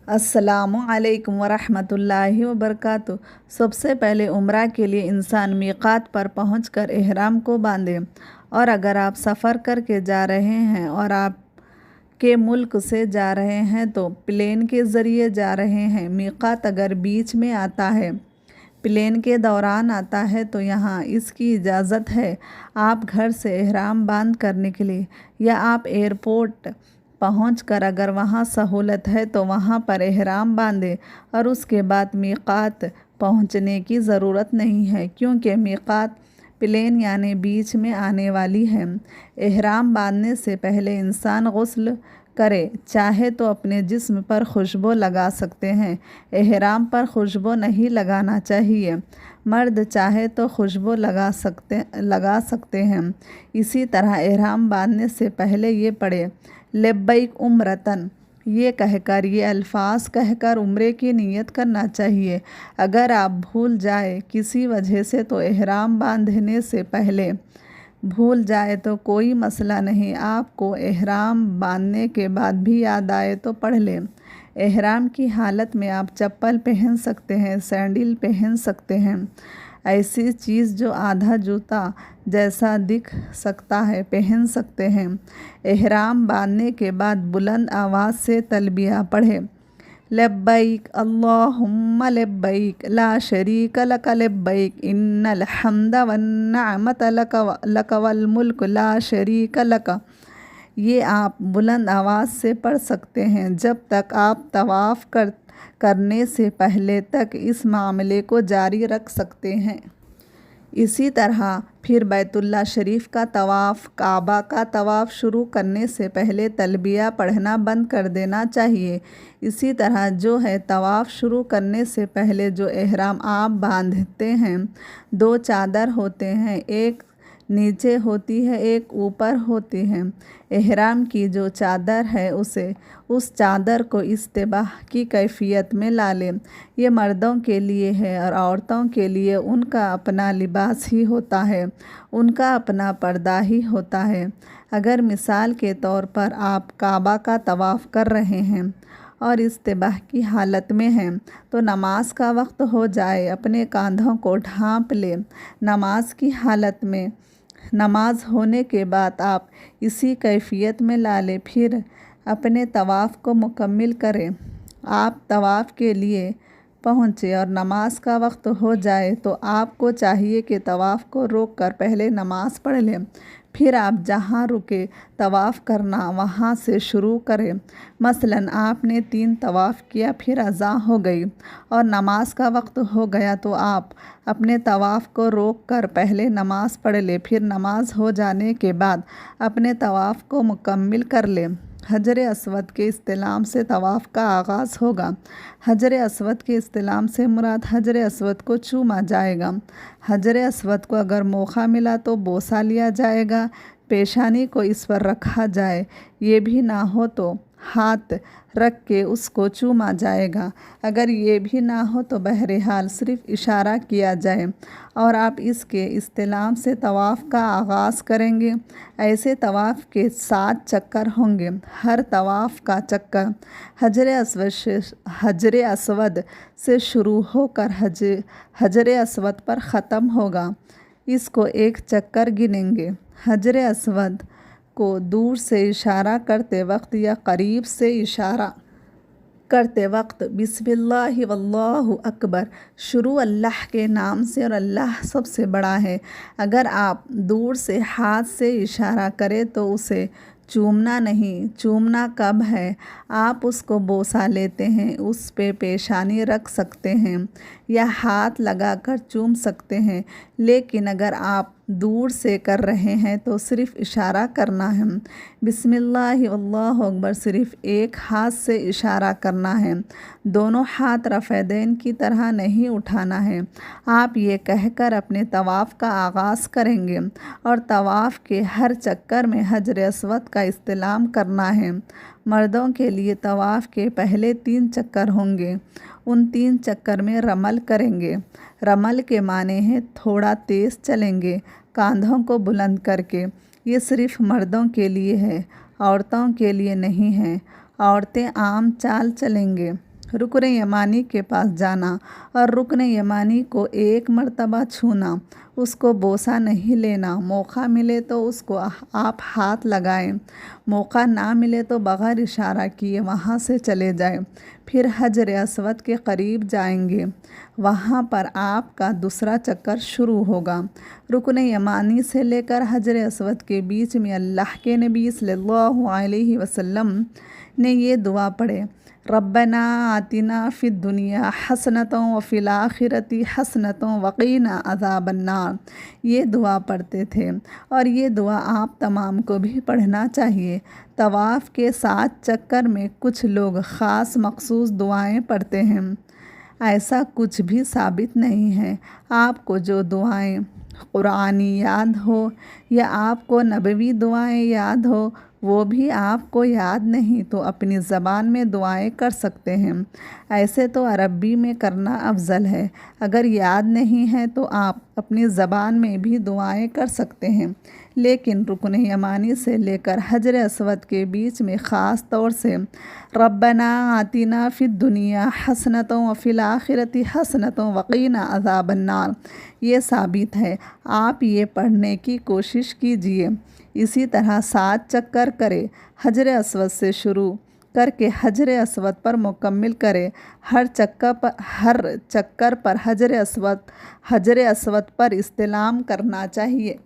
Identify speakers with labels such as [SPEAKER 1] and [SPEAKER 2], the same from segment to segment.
[SPEAKER 1] अस्सलामुअलैकुम वरहमतुल्लाहि वबरकातुहू। सबसे पहले उम्रा के लिए इंसान मीक़ात पर पहुंचकर एहराम को बांधे। और अगर आप सफ़र करके जा रहे हैं और आप के मुल्क से जा रहे हैं तो प्लेन के ज़रिए जा रहे हैं। मीक़ात अगर बीच में आता है, प्लेन के दौरान आता है तो यहाँ इसकी इजाज़त है। आप घर से एहराम बांध कर निकले या आप एयरपोर्ट पहुंचकर अगर वहाँ सहूलत है तो वहाँ पर एहराम बांधे और उसके बाद मीक़ात पहुँचने की ज़रूरत नहीं है, क्योंकि मीक़ात प्लेन यानी बीच में आने वाली है। एहराम बांधने से पहले इंसान गुस्ल करे, चाहे तो अपने जिस्म पर खुशबू लगा सकते हैं। एहराम पर खुशबू नहीं लगाना चाहिए। मर्द चाहे तो खुशबू लगा सकते हैं। इसी तरह एहराम बांधने से पहले ये पढ़े लब्बैक उम्रतन, ये अल्फाज कहकर उम्रे की नीयत करना चाहिए। अगर आप भूल जाए किसी वजह से तो एहराम बांधने से पहले भूल जाए तो कोई मसला नहीं, आपको एहराम बांधने के बाद भी याद आए तो पढ़ लें। एहराम की हालत में आप चप्पल पहन सकते हैं, सैंडल पहन सकते हैं, ऐसी चीज़ जो आधा जूता जैसा दिख सकता है पहन सकते हैं। एहराम बांधने के बाद बुलंद आवाज़ से तलबिया पढ़े, लब्बैक अल्लाहुम्मा लब्बैक ला शरीक लक लब्बैक इन्नल हम्द वन निअमत लक वल मुल्क ला शरीक लक। ये आप बुलंद आवाज़ से पढ़ सकते हैं जब तक आप तवाफ़ करने से पहले तक इस मामले को जारी रख सकते हैं। इसी तरह फिर बैतुल्लाह शरीफ का तवाफ़, काबा का तवाफ़ शुरू करने से पहले तलबिया पढ़ना बंद कर देना चाहिए। इसी तरह जो है तवाफ़ शुरू करने से पहले जो एहराम आप बांधते हैं, दो चादर होते हैं, एक नीचे होती है एक ऊपर होती है। एहराम की जो चादर है उस चादर को इस्तिबाह की कैफियत में ला लें। ये मर्दों के लिए है और औरतों के लिए उनका अपना लिबास ही होता है, उनका अपना पर्दा ही होता है। अगर मिसाल के तौर पर आप काबा का तवाफ़ कर रहे हैं और इस्तिबाह की हालत में हैं तो नमाज का वक्त हो जाए, अपने कांधों को ढांप लें। नमाज की हालत में नमाज होने के बाद आप इसी कैफियत में ला लें, फिर अपने तवाफ़ को मुकम्मिल करें। आप तवाफ़ के लिए पहुँचे और नमाज का वक्त हो जाए तो आपको चाहिए कि तवाफ़ को रोक कर पहले नमाज पढ़ लें, फिर आप जहाँ रुके तवाफ़ करना वहाँ से शुरू करें। मसलन आपने 3 तवाफ़ किया, फिर अज़ा हो गई और नमाज का वक्त हो गया तो आप अपने तवाफ़ को रोक कर पहले नमाज पढ़ लें, फिर नमाज हो जाने के बाद अपने तवाफ़ को मुकम्मिल कर लें। हजर अस्वद के इस्तिलाम से तवाफ़ का आगाज़ होगा। हजर अस्वद के इस्तिलाम से मुराद हजर अस्वद को चूमा जाएगा। हजर अस्वद को अगर मौका मिला तो बोसा लिया जाएगा, पेशानी को इस पर रखा जाए, ये भी ना हो तो हाथ रख के उसको चूमा जाएगा। अगर ये भी ना हो तो बहरहाल सिर्फ़ इशारा किया जाए और आप इसके इस्तिलाम से तवाफ़ का आगाज़ करेंगे। ऐसे तवाफ़ के 7 चक्कर होंगे। हर तवाफ़ का चक्कर हजर अस्वद से शुरू होकर हजर अस्वद पर ख़त्म होगा। इसको एक चक्कर गिनेंगे। हजर अस्वद को दूर से इशारा करते वक्त या करीब से इशारा करते वक्त बिस्मिल्लाहि वल्लाहु अकबर, शुरू अल्लाह के नाम से और अल्लाह सबसे बड़ा है। अगर आप दूर से हाथ से इशारा करें तो उसे चूमना नहीं। चूमना कब है? आप उसको बोसा लेते हैं, उस पे पेशानी रख सकते हैं या हाथ लगाकर चूम सकते हैं। लेकिन अगर आप दूर से कर रहे हैं तो सिर्फ़ इशारा करना है। बिस्मिल्लाहि अल्लाहु अकबर सिर्फ़ एक हाथ से इशारा करना है, दोनों हाथ रफ़ैदैन की तरह नहीं उठाना है। आप ये कहकर अपने तवाफ़ का आगाज़ करेंगे और तवाफ़ के हर चक्कर में हजर अस्वद का इस्तिलाम करना है। मर्दों के लिए तवाफ़ के पहले 3 चक्कर होंगे। उन 3 चक्कर में रमल करेंगे। रमल के माने हैं थोड़ा तेज़ चलेंगे, कांधों को बुलंद करके। ये सिर्फ़ मर्दों के लिए है, औरतों के लिए नहीं है। औरतें आम चाल चलेंगे। रुकन यमानी के पास जाना और रुकन यमानी को एक मर्तबा छूना, उसको बोसा नहीं लेना। मौका मिले तो उसको आप हाथ लगाएं, मौका ना मिले तो बग़ैर इशारा किए वहाँ से चले जाएं। फिर हजर अस्वद के करीब जाएंगे, वहाँ पर आपका दूसरा चक्कर शुरू होगा। रुकन यमानी से लेकर हजर अस्वद के बीच में अल्लाह के नबी सल्लल्लाहु अलैहि वसल्लम ने ये दुआ पढ़े, रब्बना आतिना फ़िद दुनिया हसनतों व फ़िल आखिरती हसनतों वक़ीना अज़ाबन्नार। ये दुआ पढ़ते थे और ये दुआ आप तमाम को भी पढ़ना चाहिए। तवाफ़ के 7 चक्कर में कुछ लोग ख़ास मख़सूस दुआएं पढ़ते हैं, ऐसा कुछ भी साबित नहीं है। आपको जो दुआएं कुरानी याद हो या आपको नबवी दुआएं याद हो वो भी आपको याद नहीं तो अपनी ज़बान में दुआएं कर सकते हैं। ऐसे तो अरबी में करना अफजल है। अगर याद नहीं है तो आप अपनी ज़बान में भी दुआएं कर सकते हैं, लेकिन रुकन यमानी से लेकर हजर अस्वद के बीच में ख़ास तौर से रब्बना आतिना फ़िद दुनिया हसनतों व फ़िल आखिरती हसनतों वक़ीना अज़ाबन्नार ये साबित है। आप ये पढ़ने की कोशिश कीजिए। इसी तरह 7 चक्कर करें, हजर अस्वद से शुरू करके हजर अस्वद पर मुकम्मिल करें। हर चक्कर पर हजर अस्वद पर इस्तिलाम करना चाहिए।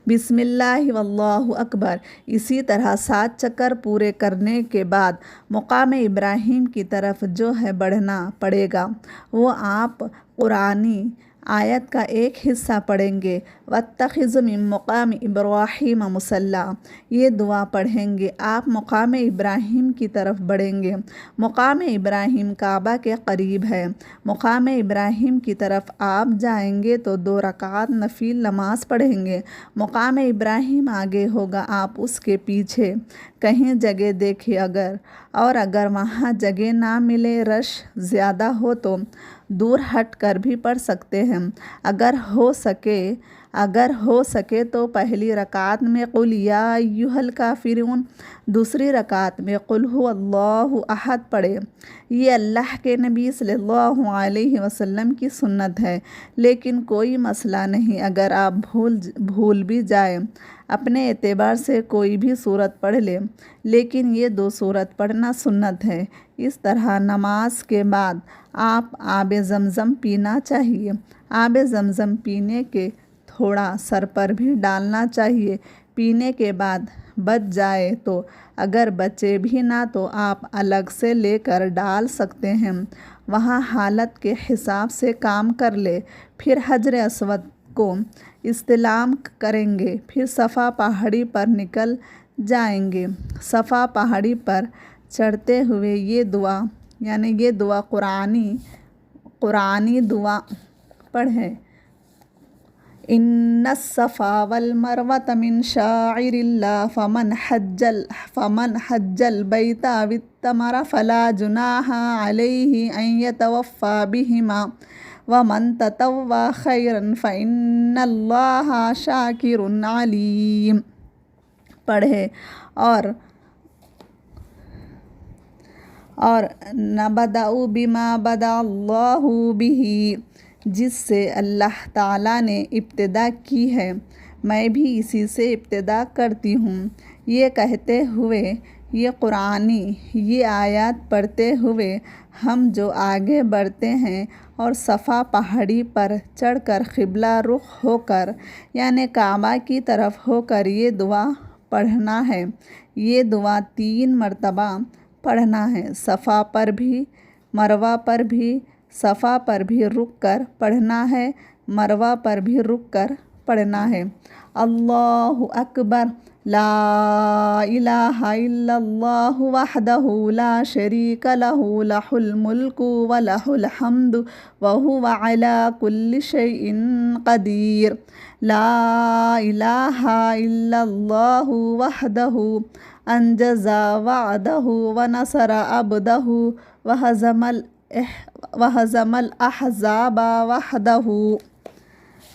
[SPEAKER 1] बिस्मिल्लाह वल्लाहु अकबर। इसी तरह 7 चक्कर पूरे करने के बाद मुकाम इब्राहीम की तरफ जो है बढ़ना पड़ेगा, वो आप कुरानी आयत का एक हिस्सा पढ़ेंगे, वत्तखिज़ मिन मुक़ाम इब्राहीम मुसल्ला। ये दुआ पढ़ेंगे, आप मुक़ाम इब्राहीम की तरफ बढ़ेंगे। मुक़ाम इब्राहीम काबा के करीब है। मुक़ाम इब्राहीम की तरफ आप जाएंगे तो 2 रकात नफिल नमाज पढ़ेंगे। मुक़ाम इब्राहीम आगे होगा, आप उसके पीछे कहीं जगह देखें अगर वहाँ जगह ना मिले, रश ज़्यादा हो तो दूर हट कर भी पढ़ सकते हैं। अगर हो सके तो पहली रकात में कुल या अय्युहल काफिरून, दूसरी रकात में कुल हुवल्लाहु अहद पढ़े। ये अल्लाह के नबी सल्लल्लाहु अलैहि वसल्लम की सुन्नत है, लेकिन कोई मसला नहीं अगर आप भूल भी जाए, अपने एतबार से कोई भी सूरत पढ़ ले, लेकिन ये 2 सूरत पढ़ना सुन्नत है। इस तरह नमाज के बाद आप आबे ज़मज़म पीना चाहिए। आबे ज़मज़म पीने के थोड़ा सर पर भी डालना चाहिए। पीने के बाद बच जाए तो, अगर बचे भी ना तो आप अलग से लेकर डाल सकते हैं। वहाँ हालत के हिसाब से काम कर ले। फिर हजर अस्वद को इस्तिलाम करेंगे, फिर सफ़ा पहाड़ी पर निकल जाएंगे। सफ़ा पहाड़ी पर चढ़ते हुए ये दुआ कुरानी दुआ पढ़ें, इन्नस्सफ़ा वल मरवत मिन शाइरिल्लाह फमन हज्जल बैता वित्तमर फला जुनाहा अलैहि अन यतवफ़ा बिहिमा वमन ततव्वा खैरन फ़इन्नल्लाहा शाकिरुन अलीम पढ़े। और नबदउ बिमा बदअल्लाहु बिही, जिससे अल्लाह ताला ने इब्तिदा की है, मैं भी इसी से इब्तिदा करती हूँ। ये कहते हुए ये आयत पढ़ते हुए हम जो आगे बढ़ते हैं और सफ़ा पहाड़ी पर चढ़कर क़िबला रुख होकर यानी काबा की तरफ होकर ये दुआ पढ़ना है। ये दुआ 3 मरतबा पढ़ना है। सफ़ा पर भी, मरवा पर भी, सफ़ा पर भी रुक कर पढ़ना है, मरवा पर भी रुक कर पढ़ना है। अल्लाहु अकबर, ला इलाहा इल्लल्लाहु वहदहु ला शरीका लहु लहुल मुल्कु व लहुल हम्दु व हुवा अला कुल्लि शैइन क़दीर। ला इलाहा इल्लल्लाहु वहदहु अंजज़ा वअदहु व नसरा अब्दहु व हज़मल अहज़ाबा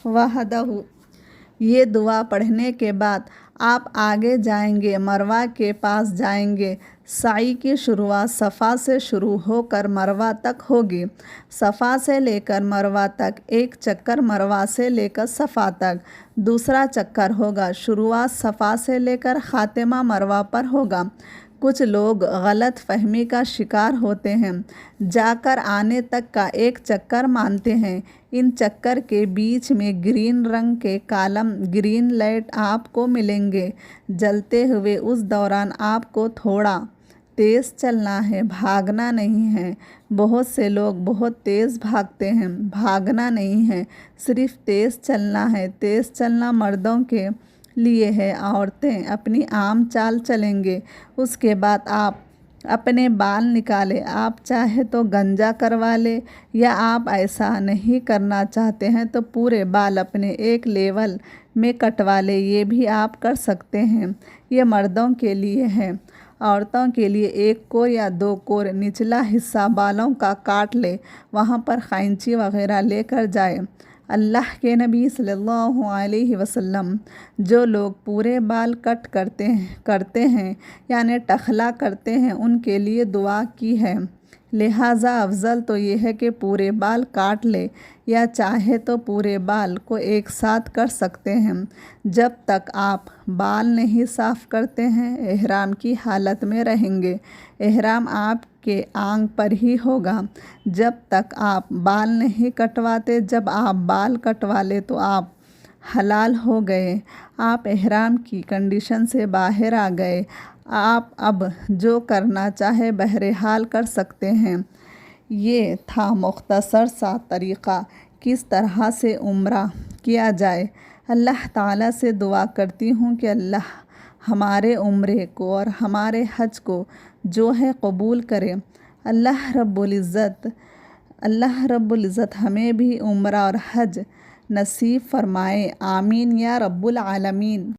[SPEAKER 1] वहदहु। ये दुआ पढ़ने के बाद आप आगे जाएंगे, मरवा के पास जाएंगे, साई की शुरुआत सफ़ा से शुरू होकर मरवा तक होगी। सफ़ा से लेकर मरवा तक एक चक्कर, मरवा से लेकर सफ़ा तक दूसरा चक्कर होगा। शुरुआत सफ़ा से लेकर ख़ात्मा मरवा पर होगा। कुछ लोग गलत फहमी का शिकार होते हैं, जाकर आने तक का एक चक्कर मानते हैं। इन चक्कर के बीच में ग्रीन रंग के कॉलम, ग्रीन लाइट आपको मिलेंगे जलते हुए। उस दौरान आपको थोड़ा तेज़ चलना है, भागना नहीं है। बहुत से लोग बहुत तेज़ भागते हैं, भागना नहीं है, सिर्फ तेज़ चलना है। तेज़ चलना मर्दों के लिए है, औरतें अपनी आम चाल चलेंगे। उसके बाद आप अपने बाल निकालें। आप चाहे तो गंजा करवा ले, या आप ऐसा नहीं करना चाहते हैं तो पूरे बाल अपने एक लेवल में कटवा ले, ये भी आप कर सकते हैं। ये मर्दों के लिए है। औरतों के लिए एक कोर या दो कोर निचला हिस्सा बालों का काट ले, वहाँ पर कैंची वगैरह लेकर जाए। अल्लाह के नबी सल्लल्लाहु अलैहि वसल्लम जो लोग पूरे बाल कट करते हैं यानी टखला करते हैं, उनके लिए दुआ की है। लिहाजा अफजल तो ये है कि पूरे बाल काट ले, या चाहे तो पूरे बाल को एक साथ कर सकते हैं। जब तक आप बाल नहीं साफ़ करते हैं, एहराम की हालत में रहेंगे। एहराम आपके आंग पर ही होगा जब तक आप बाल नहीं कटवाते। जब आप बाल कटवा ले तो आप हलाल हो गए, आप एहराम की कंडीशन से बाहर आ गए। आप अब जो करना चाहे बहरहाल कर सकते हैं। ये था मुख्तसर सा तरीक़ा किस तरह से उम्रा किया जाए। अल्लाह ताला से दुआ करती हूँ कि अल्लाह हमारे उम्रे को और हमारे हज को जो है कबूल करे। अल्लाह रब्बुल इज़्ज़त हमें भी उम्रा और हज नसीब फ़रमाए। आमीन या रब्बुल आलमीन।